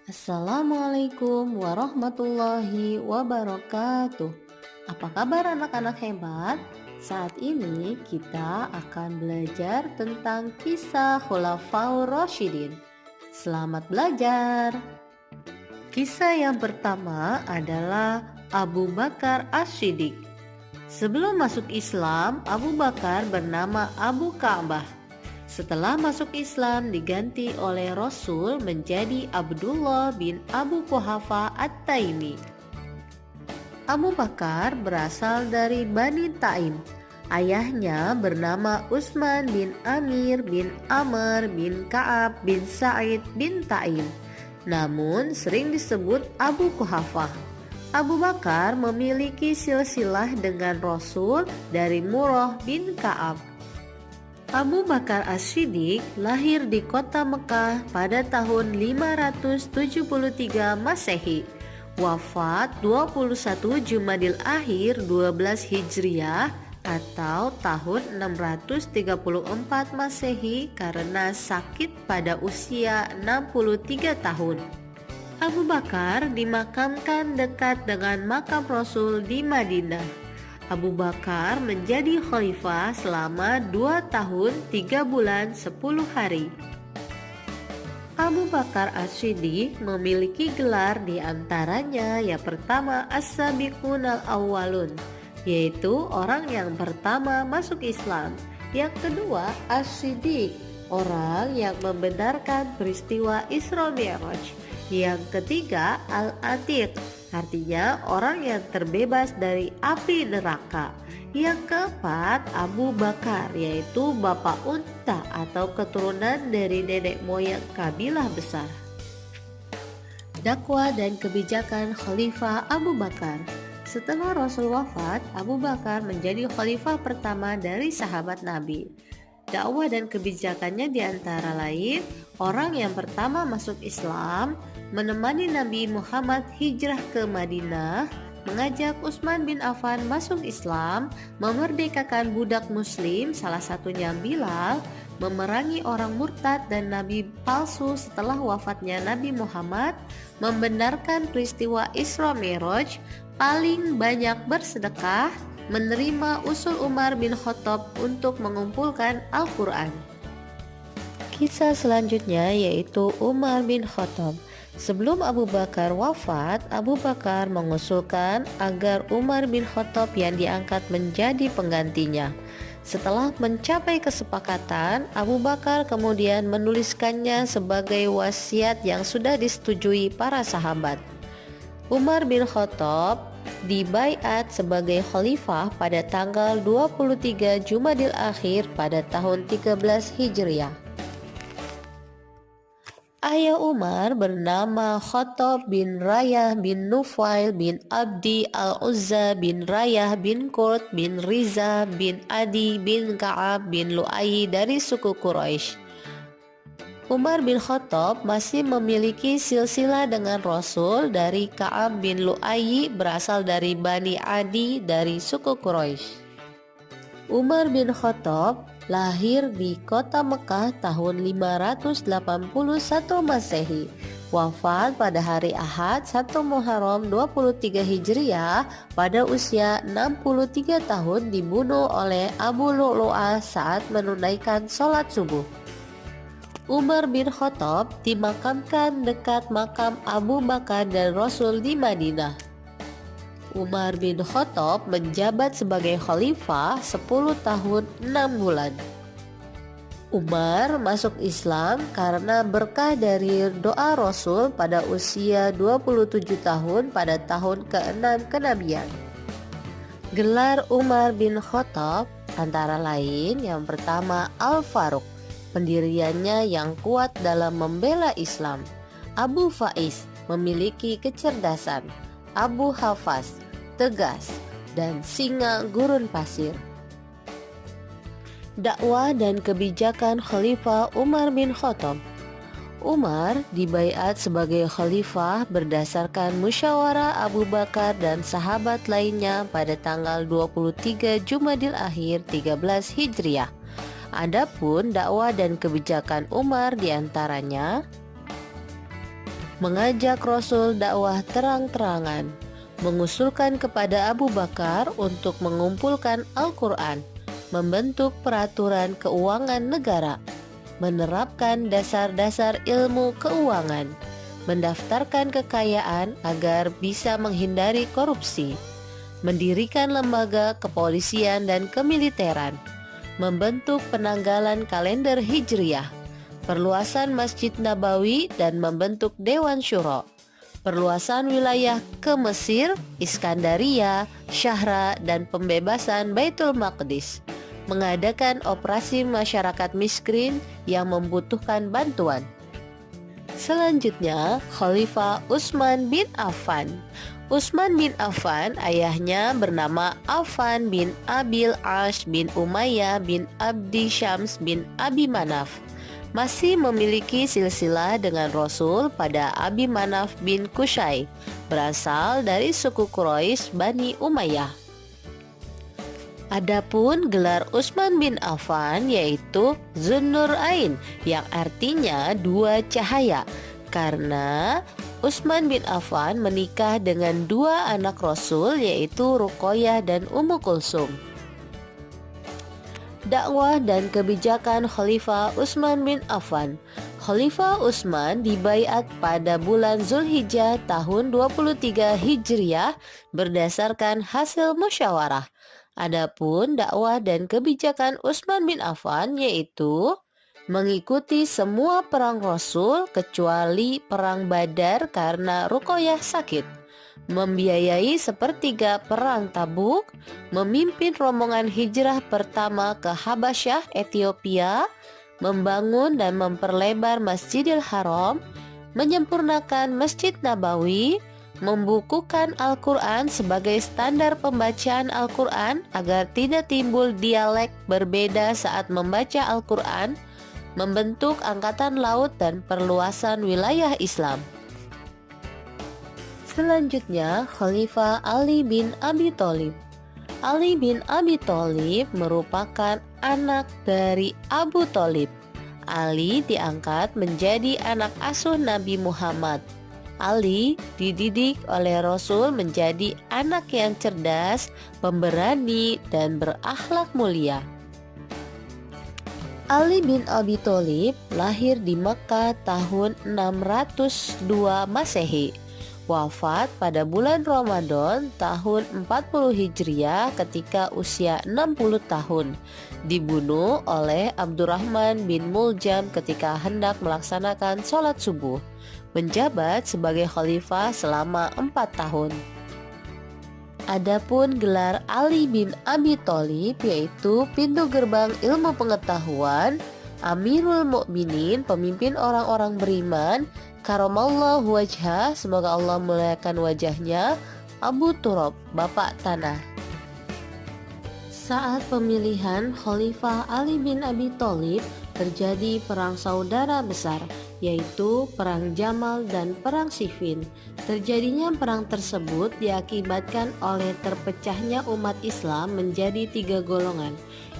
Assalamualaikum warahmatullahi wabarakatuh. Apa kabar anak-anak hebat? Saat ini kita akan belajar tentang kisah Khulafaur Rasyidin. Selamat belajar. Kisah yang pertama adalah Abu Bakar As-Siddiq. Sebelum masuk Islam, Abu Bakar bernama Abu Ka'bah. Setelah masuk Islam diganti oleh Rasul menjadi Abdullah bin Abu Quhafa At-Taimi. Abu Bakar berasal dari Bani Taim. Ayahnya bernama Utsman bin Amir bin Amr bin Ka'ab bin Sa'id bin Taim, namun sering disebut Abu Quhafa. Abu Bakar memiliki silsilah dengan Rasul dari Murrah bin Ka'ab. Abu Bakar As-Siddiq lahir di kota Mekah pada tahun 573 Masehi, wafat 21 Jumadil Akhir 12 Hijriah atau tahun 634 Masehi karena sakit pada usia 63 tahun. Abu Bakar dimakamkan dekat dengan makam Rasul di Madinah. Abu Bakar menjadi khalifah selama 2 tahun 3 bulan 10 hari. Abu Bakar As-Siddiq memiliki gelar diantaranya yang pertama As-Sabiqun Al-Awwalun, yaitu orang yang pertama masuk Islam. Yang kedua As-Siddiq, orang yang membenarkan peristiwa Isra Mi'raj. Yang ketiga Al-Atiq, artinya orang yang terbebas dari api neraka. Yang keempat Abu Bakar, yaitu bapak unta atau keturunan dari nenek moyang kabilah besar. Dakwah dan kebijakan Khalifah Abu Bakar. Setelah Rasul wafat, Abu Bakar menjadi khalifah pertama dari sahabat Nabi. Dakwah dan kebijakannya diantara lain, orang yang pertama masuk Islam, menemani Nabi Muhammad hijrah ke Madinah, mengajak Utsman bin Affan masuk Islam, memerdekakan budak muslim, salah satunya Bilal, memerangi orang murtad dan nabi palsu setelah wafatnya Nabi Muhammad, membenarkan peristiwa Isra Mi'raj, paling banyak bersedekah, menerima usul Umar bin Khattab untuk mengumpulkan Al-Quran. Kisah selanjutnya yaitu Umar bin Khattab. Sebelum Abu Bakar wafat, Abu Bakar mengusulkan agar Umar bin Khattab yang diangkat menjadi penggantinya. Setelah mencapai kesepakatan, Abu Bakar kemudian menuliskannya sebagai wasiat yang sudah disetujui para sahabat. Umar bin Khattab dibaiat sebagai khalifah pada tanggal 23 Jumadil Akhir pada tahun 13 Hijriah. Ayah Umar bernama Khattab bin Rayah bin Nufail bin Abdi al-Uzza bin Rayah bin Qurt bin Riza bin Adi bin Ka'ab bin Lu'ay dari suku Quraisy. Umar bin Khattab masih memiliki silsilah dengan Rasul dari Ka'ab bin Lu'ay berasal dari Bani Adi dari suku Quraisy. Umar bin Khattab lahir di kota Mekah tahun 581 Masehi, wafat pada hari Ahad 1 Muharram 23 Hijriah pada usia 63 tahun, dibunuh oleh Abu Lu'lu'ah saat menunaikan sholat subuh. Umar bin Khattab dimakamkan dekat makam Abu Bakar dan Rasul di Madinah. Umar bin Khattab menjabat sebagai khalifah 10 tahun 6 bulan. Umar masuk Islam karena berkah dari doa Rasul pada usia 27 tahun pada tahun ke-6 kenabian. Gelar Umar bin Khattab antara lain yang pertama Al-Faruq, pendiriannya yang kuat dalam membela Islam. Abu Faiz, memiliki kecerdasan. Abu Hafaz, tegas, dan singa gurun pasir. Dakwah dan kebijakan Khalifah Umar bin Khattab. Umar dibaiat sebagai khalifah berdasarkan musyawarah Abu Bakar dan sahabat lainnya pada tanggal 23 Jumadil Akhir 13 Hijriah. Adapun dakwah dan kebijakan Umar diantaranya mengajak Rasul dakwah terang-terangan, mengusulkan kepada Abu Bakar untuk mengumpulkan Al-Quran, membentuk peraturan keuangan negara, menerapkan dasar-dasar ilmu keuangan, mendaftarkan kekayaan agar bisa menghindari korupsi, mendirikan lembaga kepolisian dan kemiliteran, membentuk penanggalan kalender Hijriyah, perluasan Masjid Nabawi dan membentuk Dewan Syuro, perluasan wilayah ke Mesir, Iskandaria, Syahra dan pembebasan Baitul Maqdis, mengadakan operasi masyarakat miskin yang membutuhkan bantuan. Selanjutnya, Khalifah Utsman bin Affan. Utsman bin Affan, ayahnya bernama Affan bin Abil Ash bin Umayyah bin Abdi Syams bin Abi Manaf, masih memiliki silsilah dengan Rasul pada Abi Manaf bin Qusay, berasal dari suku Quraisy Bani Umayyah. Adapun gelar Utsman bin Affan yaitu Zunnurain, yang artinya dua cahaya, karena Utsman bin Affan menikah dengan dua anak Rasul yaitu Ruqayyah dan Ummu Kulsum. Dakwah dan kebijakan Khalifah Utsman bin Affan. Khalifah Utsman dibaiat pada bulan Zulhijjah tahun 23 Hijriah berdasarkan hasil musyawarah. Adapun dakwah dan kebijakan Utsman bin Affan yaitu mengikuti semua perang Rasul kecuali perang Badar karena Ruqayyah sakit, membiayai sepertiga perang Tabuk, memimpin rombongan hijrah pertama ke Habasyah, Ethiopia, membangun dan memperlebar Masjidil Haram, menyempurnakan Masjid Nabawi, membukukan Al-Quran sebagai standar pembacaan Al-Quran agar tidak timbul dialek berbeda saat membaca Al-Quran, membentuk angkatan laut dan perluasan wilayah Islam. Selanjutnya, Khalifah Ali bin Abi Thalib. Ali bin Abi Thalib merupakan anak dari Abu Thalib. Ali diangkat menjadi anak asuh Nabi Muhammad. Ali dididik oleh Rasul menjadi anak yang cerdas, pemberani, dan berakhlak mulia. Ali bin Abi Thalib lahir di Mekah tahun 602 Masehi. Wafat pada bulan Ramadan tahun 40 Hijriah ketika usia 60 tahun. Dibunuh oleh Abdurrahman bin Muljam ketika hendak melaksanakan sholat subuh. Menjabat sebagai khalifah selama 4 tahun. Adapun gelar Ali bin Abi Thalib yaitu pintu gerbang ilmu pengetahuan, Amirul Mukminin, pemimpin orang-orang beriman, Karamallahu wajhah, semoga Allah memuliakan wajahnya, Abu Turab, bapak tanah. Saat pemilihan Khalifah Ali bin Abi Thalib terjadi perang saudara besar, yaitu Perang Jamal dan Perang Siffin. Terjadinya perang tersebut diakibatkan oleh terpecahnya umat Islam menjadi 3 golongan.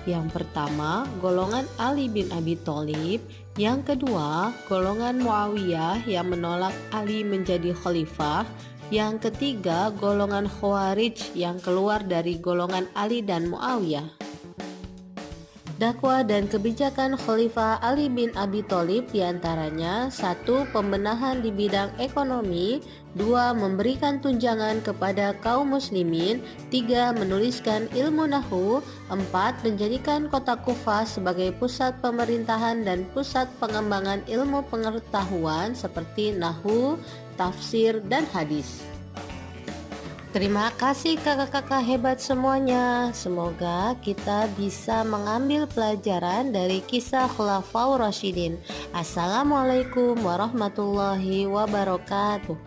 Yang pertama, golongan Ali bin Abi Thalib. Yang kedua, golongan Muawiyah yang menolak Ali menjadi khalifah. Yang ketiga, golongan Khawarij yang keluar dari golongan Ali dan Muawiyah. Dakwah dan kebijakan Khalifah Ali bin Abi Thalib diantaranya: 1. Pembenahan di bidang ekonomi, 2. Memberikan tunjangan kepada kaum muslimin, 3. Menuliskan ilmu nahwu, 4. Menjadikan kota Kufah sebagai pusat pemerintahan dan pusat pengembangan ilmu pengetahuan seperti nahwu, tafsir, dan hadis. Terima kasih kakak-kakak hebat semuanya. Semoga kita bisa mengambil pelajaran dari kisah Khulafaur Rasyidin. Assalamualaikum warahmatullahi wabarakatuh.